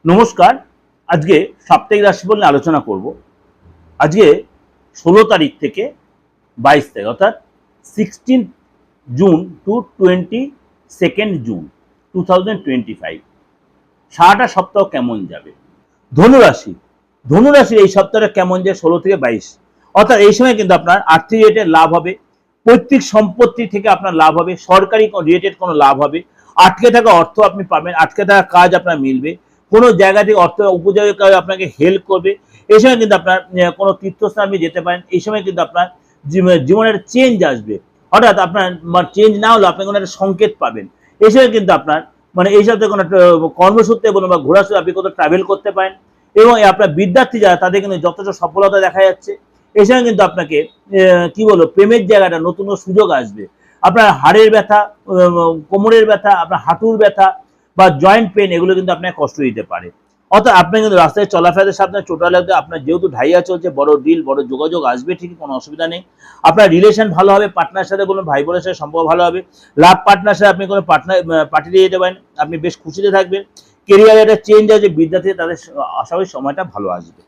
নমস্কার। আজকে সাপ্তাহিক রাশিফল নিয়ে আলোচনা করব। আজকে 16 তারিখ থেকে 22 তারিখ অর্থাৎ 16 জুন টু 22 জুন 2025 সারাটা সপ্তাহ কেমন যাবে। ধনুরাশি ধনুরাশির এই সপ্তাহটা কেমন যায় 16 থেকে 22, অর্থাৎ এই সময় কিন্তু আপনার আর্থিক রিলেটেড লাভ হবে, পৈতৃক সম্পত্তি থেকে আপনার লাভ হবে, সরকারি রিলেটেড কোনো লাভ হবে, আটকে থাকা অর্থ আপনি পাবেন, আটকে থাকা কাজ আপনার মিলবে, কোনো জায়গা থেকে অর্থ উপযোগী আপনাকে হেল্প করবে। এই সময় কিন্তু আপনার কোনো তীর্থস্থান আপনি যেতে পারেন। এই সময় কিন্তু আপনার জীবনের চেঞ্জ আসবে, অর্থাৎ আপনার চেঞ্জ না হলে আপনি কোনো একটা সংকেত পাবেন। এই সময় কিন্তু আপনার এই সপ্তাহে কোনো একটা কর্মসূত্রে বলুন বা ঘোরাসূত্রে আপনি কোথাও ট্রাভেল করতে পারেন, এবং আপনার বিদ্যার্থী যারা তাদের কিন্তু যথেষ্ট সফলতা দেখা যাচ্ছে। এই সময় কিন্তু আপনাকে কি বলবো, প্রেমের জায়গাটা নতুন সুযোগ আসবে। আপনার হাড়ের ব্যথা, কোমরের ব্যথা, আপনার হাঁটুর ব্যথা বা জয়েন্ট পেন, এগুলো কিন্তু আপনাকে কষ্ট দিতে পারে। অর্থাৎ আপনি কিন্তু রাস্তায় চলাফেরাতে সাবধানে, চোটা লাগবে। আপনার যেহেতু ঢাইয়া চলছে, বড় ডিল, বড় যোগাযোগ আসবে, ঠিকই, কোনো অসুবিধা নেই। আপনার রিলেশন ভালো হবে, পার্টনার সাথে বলুন, ভাই বোনের সাথে সম্পর্ক ভালো হবে। লাভ পার্টনার সাথে আপনি কোনো পার্টি দিয়ে যেতে পারেন, আপনি বেশ খুশিতে থাকবেন। কেরিয়ারে একটা চেঞ্জ আছে, বিদ্যার্থী তাদের আশা করি সময়টা ভালো আসবে।